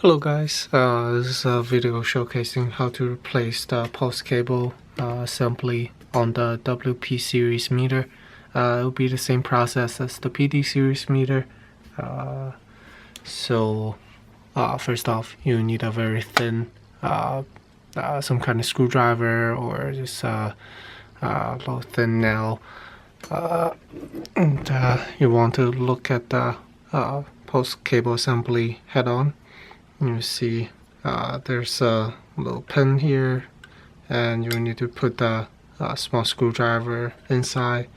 Hello guys, this is a video showcasing how to replace the pulse cable assembly on the WP series meter. It will be the same process as the PD series meter. First off, you need a very thin, some kind of screwdriver or just a little thin nail. You want to look at the pulse cable assembly head on. You see there's a little pin here, and you need to put the small screwdriver inside.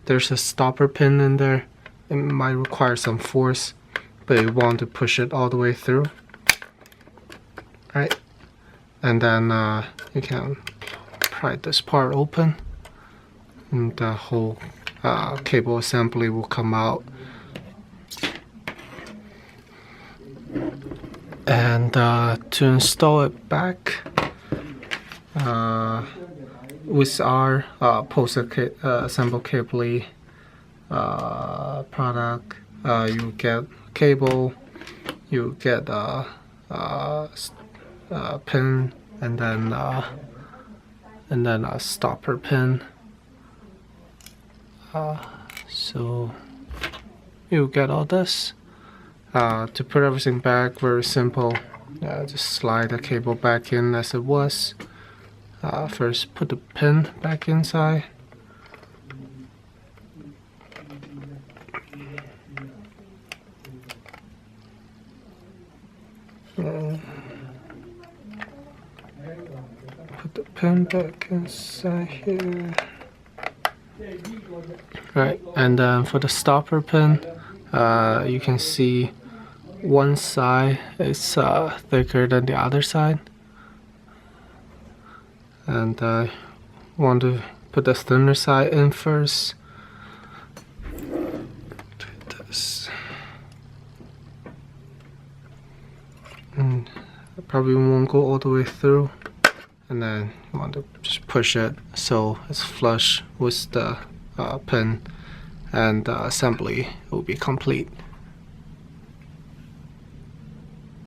There's a stopper pin in there. It might require some force, but you want to push it all the way through. Right, and then you can pry this part open, and the whole cable assembly will come out. And to install it back with our pulse assemble cable product, you get cable, you get a pin, and then a stopper pin. So you get all this. To put everything back, very simple. Just slide the cable back in as it was. First, put the pin back inside. Put the pin back inside here. Right, and then for the stopper pin, you can see one side is thicker than the other side, and want to put the thinner side in first. Do this, and it probably won't go all the way through, and then you want to just push it so it's flush with the pin, and the assembly will be complete.